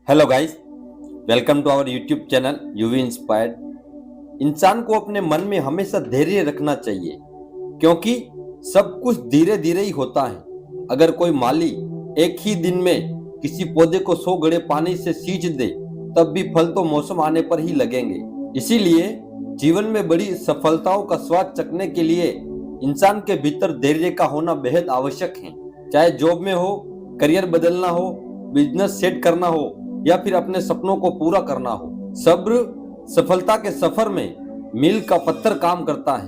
Hello guys, welcome to our YouTube channel UV inspired. इंसान को अपने मन में हमेशा धैर्य रखना चाहिए, क्योंकि सब कुछ धीरे धीरे ही होता है। अगर कोई माली एक ही दिन में किसी पौधे को 100 घड़े पानी से सींच दे, तब भी फल तो मौसम आने पर ही लगेंगे। इसीलिए जीवन में बड़ी सफलताओं का स्वाद चखने के लिए इंसान के भीतर धैर्य का होना बेहद आवश्यक है। चाहे जॉब में हो, करियर बदलना हो, बिजनेस सेट करना हो या फिर अपने सपनों को पूरा करना हो, सब्र सफलता के सफर में मील का पत्थर काम करता है।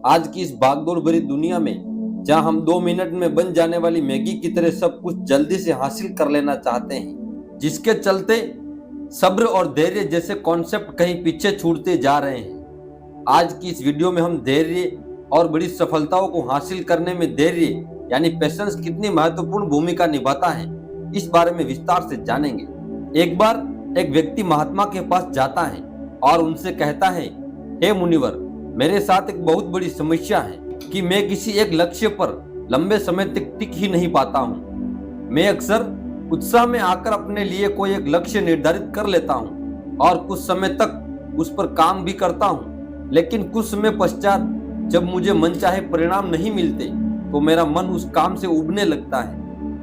आज की इस भागदौड़ भरी दुनिया में, जहां हम 2 मिनट में बन जाने वाली मैगी की तरह सब कुछ जल्दी से हासिल कर लेना चाहते हैं, जिसके चलते सब्र और धैर्य जैसे कॉन्सेप्ट कहीं पीछे छूटते जा रहे हैं। आज की इस वीडियो में हम धैर्य और बड़ी सफलताओं को हासिल करने में धैर्य यानी पेशेंस कितनी महत्वपूर्ण भूमिका निभाता है, इस बारे में विस्तार से जानेंगे। एक बार एक व्यक्ति महात्मा के पास जाता है और उनसे कहता है, हे मुनिवर, मेरे साथ एक बहुत बड़ी समस्या है कि मैं किसी एक लक्ष्य पर लंबे समय तक टिक ही नहीं पाता हूँ। मैं अक्सर उत्साह में आकर अपने लिए कोई एक लक्ष्य निर्धारित कर लेता हूँ और कुछ समय तक उस पर काम भी करता हूँ, लेकिन कुछ समय पश्चात जब मुझे मनचाहे परिणाम नहीं मिलते तो मेरा मन उस काम से उबने लगता है,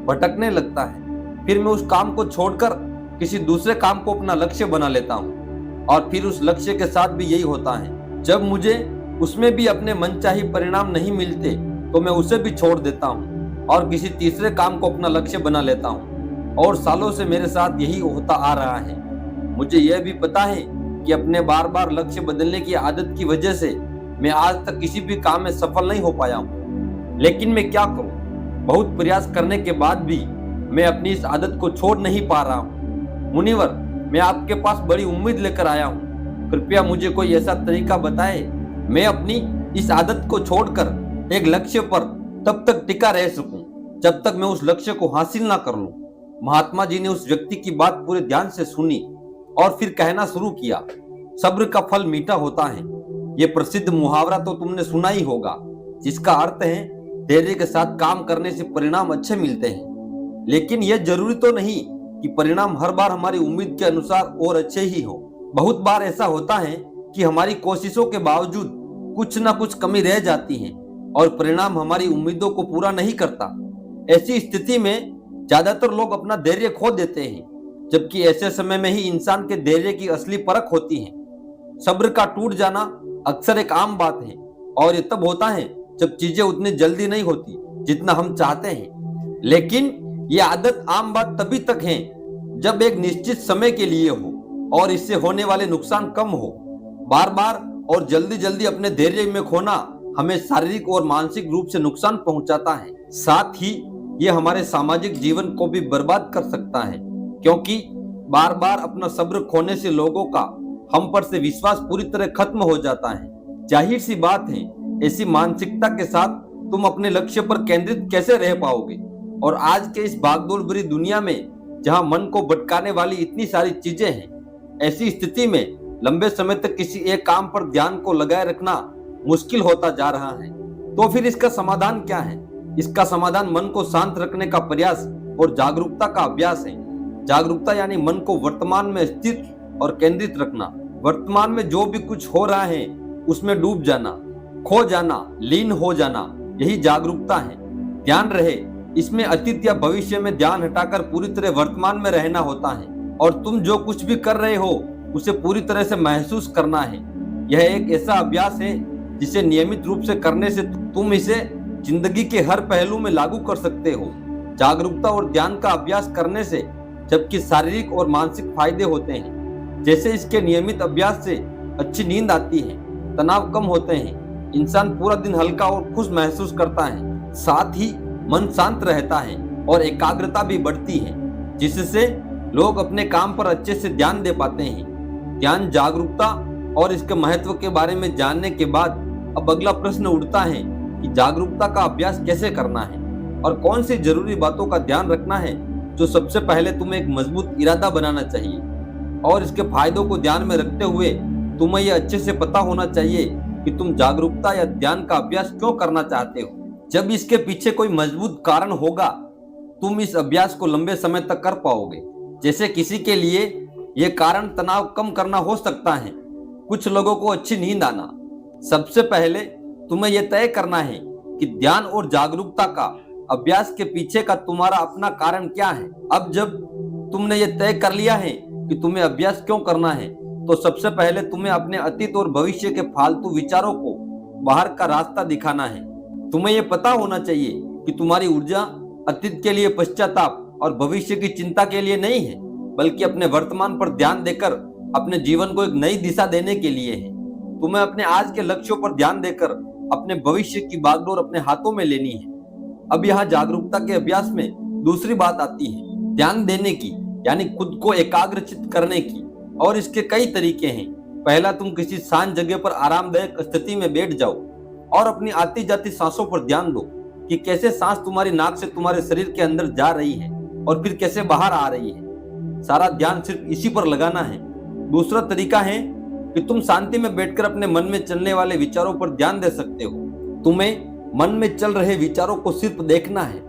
भटकने लगता है। फिर मैं उस काम को छोड़कर किसी दूसरे काम को अपना लक्ष्य बना लेता हूँ और फिर उस लक्ष्य के साथ भी यही होता है। जब मुझे उसमें भी अपने मनचाही परिणाम नहीं मिलते तो मैं उसे भी छोड़ देता हूँ और किसी तीसरे काम को अपना लक्ष्य बना लेता हूँ। और सालों से मेरे साथ यही होता आ रहा है। मुझे यह भी पता है कि अपने बार बार लक्ष्य बदलने की आदत की वजह से मैं आज तक किसी भी काम में सफल नहीं हो पाया हूँ। लेकिन मैं क्या करूँ? बहुत प्रयास करने के बाद भी मैं अपनी इस आदत को छोड़ नहीं पा रहा हूँ। मुनिवर, मैं आपके पास बड़ी उम्मीद लेकर आया हूँ, कृपया मुझे कोई ऐसा तरीका बताएं मैं अपनी इस आदत को छोड़कर एक लक्ष्य पर तब तक टिका रह सकूं जब तक मैं उस लक्ष्य को हासिल ना कर लूं। महात्मा जी ने उस व्यक्ति की बात पूरे ध्यान से सुनी और फिर कहना शुरू किया, सब्र का फल मीठा होता है। ये प्रसिद्ध मुहावरा तो तुमने सुना ही होगा, जिसका अर्थ है धैर्य के साथ काम करने से परिणाम अच्छे मिलते हैं। लेकिन यह जरूरी तो नहीं कि परिणाम हर बार हमारी उम्मीद के अनुसार और अच्छे ही हो। बहुत बार ऐसा होता है कि हमारी कोशिशों के बावजूद कुछ ना कुछ कमी रह जाती है और परिणाम हमारी उम्मीदों को पूरा नहीं करता। ऐसी स्थिति में ज्यादातर लोग अपना धैर्य खो देते हैं, जबकि ऐसे समय में ही इंसान के धैर्य की असली परख होती है। सब्र का टूट जाना अक्सर एक आम बात है और ये तब होता है जब चीजें उतनी जल्दी नहीं होती जितना हम चाहते हैं। लेकिन ये आदत आम बात तभी तक है जब एक निश्चित समय के लिए हो और इससे होने वाले नुकसान कम हो। बार बार और जल्दी जल्दी अपने धैर्य में खोना हमें शारीरिक और मानसिक रूप से नुकसान पहुंचाता है। साथ ही ये हमारे सामाजिक जीवन को भी बर्बाद कर सकता है, क्योंकि बार बार अपना सब्र खोने से लोगों का हम पर से विश्वास पूरी तरह खत्म हो जाता है। जाहिर सी बात है, ऐसी मानसिकता के साथ तुम अपने लक्ष्य पर केंद्रित कैसे रह पाओगे? और आज के इस भागदौड़ भरी दुनिया में जहां मन को भटकाने वाली इतनी सारी चीजें हैं, ऐसी स्थिति में लंबे समय तक किसी एक काम पर ध्यान को लगाए रखना मुश्किल होता जा रहा है। तो फिर इसका समाधान क्या है? इसका समाधान मन को शांत रखने का प्रयास और जागरूकता का अभ्यास है। जागरूकता यानी मन को वर्तमान में स्थिर और केंद्रित रखना। वर्तमान में जो भी कुछ हो रहा है उसमें डूब जाना, खो जाना, लीन हो जाना, यही जागरूकता है। ध्यान रहे, इसमें अतीत या भविष्य में ध्यान हटाकर पूरी तरह वर्तमान में रहना होता है और तुम जो कुछ भी कर रहे हो उसे पूरी तरह से महसूस करना है। यह एक ऐसा अभ्यास है जिसे नियमित रूप से करने से तुम इसे जिंदगी के हर पहलू में लागू कर सकते हो। जागरूकता और ध्यान का अभ्यास करने से जबकि शारीरिक और मानसिक फायदे होते हैं, जैसे इसके नियमित अभ्यास से अच्छी नींद आती है, तनाव कम होते हैं, इंसान पूरा दिन हल्का और खुश महसूस करता है, साथ ही मन शांत रहता है और एकाग्रता भी बढ़ती है, जिससे लोग अपने काम पर अच्छे से ध्यान दे पाते हैं। ध्यान, जागरूकता और इसके महत्व के बारे में जानने के बाद अब अगला प्रश्न उठता है कि जागरूकता का अभ्यास कैसे करना है और कौन सी जरूरी बातों का ध्यान रखना है, जो सबसे पहले तुम्हें एक मजबूत इरादा बनाना चाहिए। और इसके फायदों को ध्यान में रखते हुए तुम्हें यह अच्छे से पता होना चाहिए कि तुम जागरूकता या ध्यान का अभ्यास क्यों करना चाहते हो। जब इसके पीछे कोई मजबूत कारण होगा, तुम इस अभ्यास को लंबे समय तक कर पाओगे। जैसे किसी के लिए यह कारण तनाव कम करना हो सकता है, कुछ लोगों को अच्छी नींद आना। सबसे पहले तुम्हें यह तय करना है कि ध्यान और जागरूकता का अभ्यास के पीछे का तुम्हारा अपना कारण क्या है। अब जब तुमने ये तय कर लिया है कि तुम्हें अभ्यास क्यों करना है, तो सबसे पहले तुम्हें अपने अतीत और भविष्य के फालतू विचारों को बाहर का रास्ता दिखाना है। तुम्हें यह पता होना चाहिए कि तुम्हारी ऊर्जा अतीत के लिए पश्चाताप और भविष्य की चिंता के लिए नहीं है, बल्कि अपने वर्तमान पर ध्यान देकर अपने जीवन को एक नई दिशा देने के लिए है। तुम्हें अपने आज के लक्ष्यों पर ध्यान देकर अपने भविष्य की बागडोर अपने हाथों में लेनी है। अब यहाँ जागरूकता के अभ्यास में दूसरी बात आती है ध्यान देने की, यानी खुद को एकाग्रचित करने की। और इसके कई तरीके हैं। पहला, तुम किसी शांत जगह पर आरामदायक स्थिति में बैठ जाओ और अपनी आती जाती सांसों पर ध्यान दो कि कैसे सांस तुम्हारी नाक से तुम्हारे शरीर के अंदर जा रही है और फिर कैसे बाहर आ रही है। सारा ध्यान सिर्फ इसी पर लगाना है। दूसरा तरीका है कि तुम शांति में बैठकर अपने मन में चलने वाले विचारों पर ध्यान दे सकते हो। तुम्हें मन में चल रहे विचारों को सिर्फ देखना है,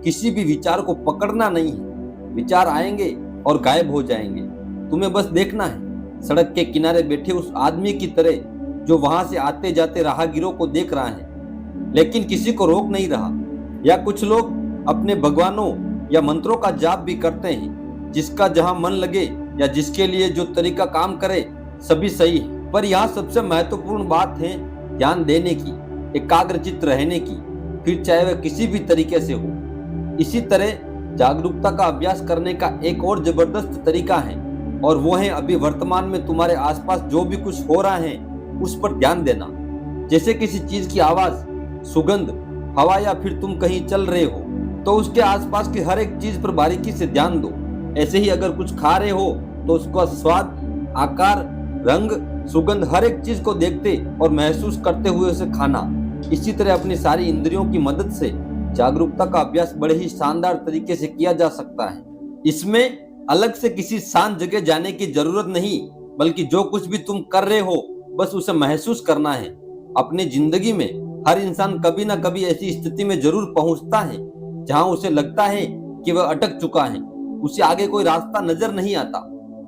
किसी भी विचार को पकड़ना नहीं है। विचार आएंगे और गायब हो जाएंगे, तुम्हें बस देखना है। सड़क के किनारे बैठे उस आदमी की तरह जो वहां से आते जाते राहगीरों को देख रहा है लेकिन किसी को रोक नहीं रहा। या कुछ लोग अपने भगवानों या मंत्रों का जाप भी करते हैं, जिसका जहां मन लगे या जिसके लिए जो तरीका काम करे सभी सही है। पर यहाँ सबसे महत्वपूर्ण बात है ध्यान देने की, एकाग्रचित रहने की, फिर चाहे वह किसी भी तरीके से हो। इसी तरह जागरूकता का अभ्यास करने का एक और जबरदस्त तरीका है, और वो है अभी वर्तमान में तुम्हारे आसपास जो भी कुछ हो रहा है उस पर ध्यान देना। जैसे किसी चीज की आवाज, सुगंध, हवा या फिर तुम कहीं चल रहे हो तो उसके आसपास की हर एक चीज पर बारीकी से ध्यान दो। ऐसे ही अगर कुछ खा रहे हो तो उसका स्वाद, आकार, रंग, सुगंध, हर एक चीज को देखते और महसूस करते हुए उसे खाना। इसी तरह अपनी सारी इंद्रियों की मदद से जागरूकता का अभ्यास बड़े ही शानदार तरीके से किया जा सकता है। इसमें अलग से किसी शांत जगह जाने की जरूरत नहीं, बल्कि जो कुछ भी तुम कर रहे हो बस उसे महसूस करना है। अपनी जिंदगी में हर इंसान कभी ना कभी ऐसी स्थिति में जरूर पहुंचता है जहां उसे लगता है कि वह अटक चुका है, उसे आगे कोई रास्ता नजर नहीं आता,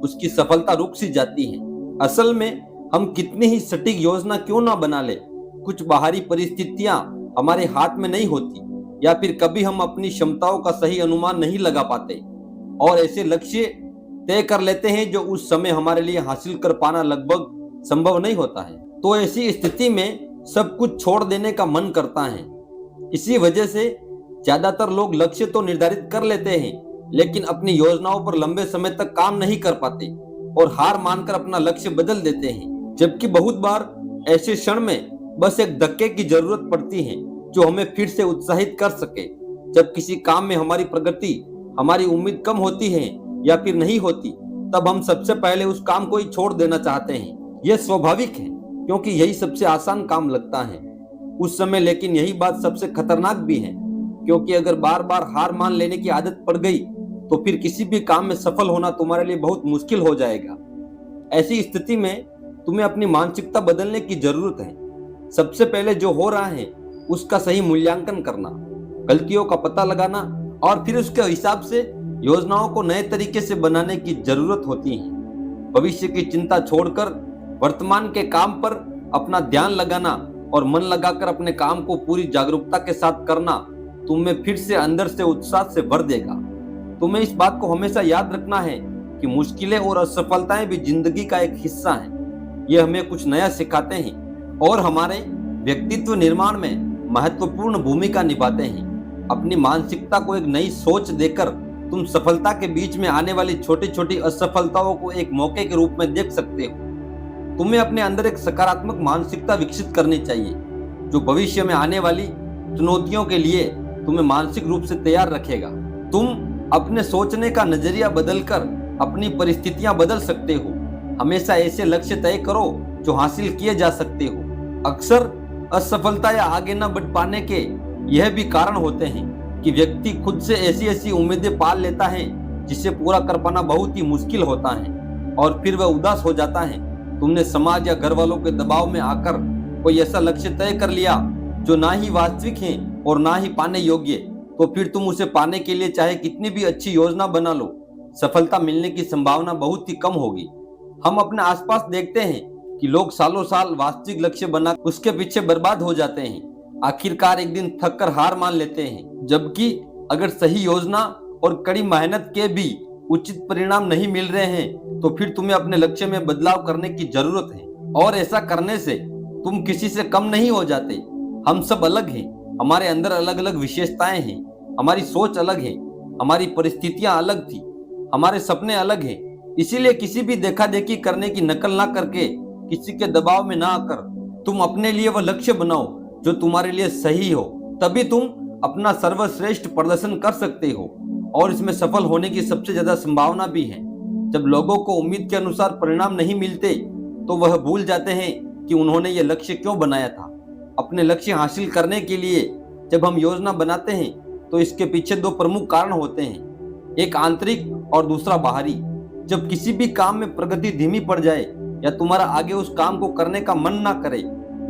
उसकी सफलता रुक सी जाती है। असल में हम कितनी ही सटीक योजना क्यों ना बना ले, कुछ बाहरी परिस्थितियां हमारे हाथ में नहीं होती, या फिर कभी हम अपनी क्षमताओं का सही अनुमान नहीं लगा पाते और ऐसे लक्ष्य तय कर लेते हैं जो उस समय हमारे लिए हासिल कर पाना लगभग संभव नहीं होता है। तो ऐसी स्थिति में सब कुछ छोड़ देने का मन करता है। इसी वजह से ज्यादातर लोग लक्ष्य तो निर्धारित कर लेते हैं, लेकिन अपनी योजनाओं पर लंबे समय तक काम नहीं कर पाते और हार मानकर अपना लक्ष्य बदल देते हैं। जबकि बहुत बार ऐसे क्षण में बस एक धक्के की जरूरत पड़ती है जो हमें फिर से उत्साहित कर सके। जब किसी काम में हमारी प्रगति, हमारी उम्मीद कम होती है या फिर नहीं होती, तब हम सबसे पहले उस काम को ही छोड़ देना चाहते हैं। यह स्वाभाविक है, क्योंकि यही सबसे आसान काम लगता है उस समय। लेकिन यही बात सबसे खतरनाक भी है, क्योंकि अगर बार बार हार मान लेने की आदत पड़ गई तो फिर किसी भी काम में सफल होना तुम्हारे लिए बहुत मुश्किल हो जाएगा। ऐसी स्थिति में तुम्हें अपनी मानसिकता बदलने की जरूरत है। सबसे पहले जो हो रहा है उसका सही मूल्यांकन करना, गलतियों का पता लगाना और फिर उसके हिसाब से योजनाओं को नए तरीके से बनाने की जरूरत होती है। भविष्य की चिंता छोड़कर वर्तमान के काम पर अपना ध्यान लगाना और मन लगाकर अपने काम को पूरी जागरूकता के साथ करना तुम्हें फिर से अंदर से उत्साह से भर देगा। तुम्हें इस बात को हमेशा याद रखना है कि मुश्किलें और असफलताएं भी जिंदगी का एक हिस्सा हैं। ये हमें कुछ नया सिखाते हैं और हमारे व्यक्तित्व निर्माण में महत्वपूर्ण भूमिका निभाते हैं। अपनी मानसिकता को एक नई सोच देकर तुम सफलता के बीच में आने वाली छोटी छोटी असफलताओं को एक मौके के रूप में देख सकते हो। तुम्हें अपने अंदर एक सकारात्मक मानसिकता विकसित करनी चाहिए जो भविष्य में आने वाली चुनौतियों के लिए तुम्हें मानसिक रूप से तैयार रखेगा। तुम अपने सोचने का नजरिया बदलकर अपनी परिस्थितियां बदल सकते हो। हमेशा ऐसे लक्ष्य तय करो जो हासिल किए जा सकते हो। अक्सर असफलता या आगे न बढ़ पाने के यह भी कारण होते हैं कि व्यक्ति खुद से ऐसी ऐसी उम्मीदें पाल लेता है जिसे पूरा कर पाना बहुत ही मुश्किल होता है और फिर वह उदास हो जाता है। तुमने समाज या घर वालों के दबाव में आकर कोई ऐसा लक्ष्य तय कर लिया जो ना ही वास्तविक है और ना ही पाने योग्य, तो फिर तुम उसे पाने के लिए चाहे कितनी भी अच्छी योजना बना लो, सफलता मिलने की संभावना बहुत ही कम होगी। हम अपने आसपास देखते हैं कि लोग सालों साल वास्तविक लक्ष्य बना उसके पीछे बर्बाद हो जाते हैं। आखिरकार एक दिन थक कर हार मान लेते हैं। जबकि अगर सही योजना और कड़ी मेहनत के भी उचित परिणाम नहीं मिल रहे हैं तो फिर तुम्हें अपने लक्ष्य में बदलाव करने की जरूरत है। और ऐसा करने से तुम किसी से कम नहीं हो जाते। हम सब अलग हैं, हमारे अंदर अलग अलग विशेषताएं हैं, हमारी सोच अलग है, हमारी परिस्थितियां अलग थी, हमारे सपने अलग हैं। इसीलिए किसी भी देखा देखी करने की नकल ना करके, किसी के दबाव में ना आकर तुम अपने लिए वह लक्ष्य बनाओ जो तुम्हारे लिए सही हो। तभी तुम अपना सर्वश्रेष्ठ प्रदर्शन कर सकते हो और इसमें सफल होने की सबसे ज्यादा संभावना भी है। जब लोगों को उम्मीद के अनुसार परिणाम नहीं मिलते तो वह भूल जाते हैं कि उन्होंने ये लक्ष्य क्यों बनाया था। अपने लक्ष्य हासिल करने के लिए जब हम योजना बनाते हैं तो इसके पीछे दो प्रमुख कारण होते हैं, एक आंतरिक और दूसरा बाहरी। जब किसी भी काम में प्रगति धीमी पड़ जाए या तुम्हारा आगे उस काम को करने का मन ना करे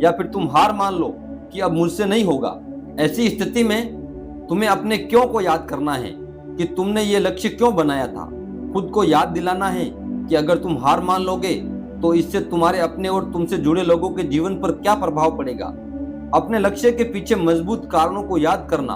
या फिर तुम हार मान लो कि अब मुझसे नहीं होगा, ऐसी स्थिति में तुम्हें अपने क्यों को याद करना है कि तुमने ये लक्ष्य क्यों बनाया था। खुद को याद दिलाना है कि अगर तुम हार मान लोगे तो इससे तुम्हारे अपने और तुमसे जुड़े लोगों के जीवन पर क्या प्रभाव पड़ेगा। अपने लक्ष्य के पीछे मजबूत कारणों को याद करना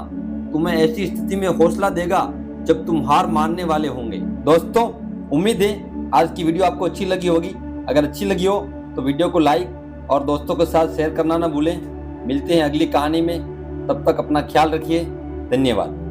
तुम्हें ऐसी स्थिति में हौसला देगा जब तुम हार मानने वाले होंगे। दोस्तों, उम्मीद है आज की वीडियो आपको अच्छी लगी होगी। अगर अच्छी लगी हो तो वीडियो को लाइक और दोस्तों के साथ शेयर करना ना भूलें। मिलते हैं अगली कहानी में, तब तक अपना ख्याल रखिए। धन्यवाद।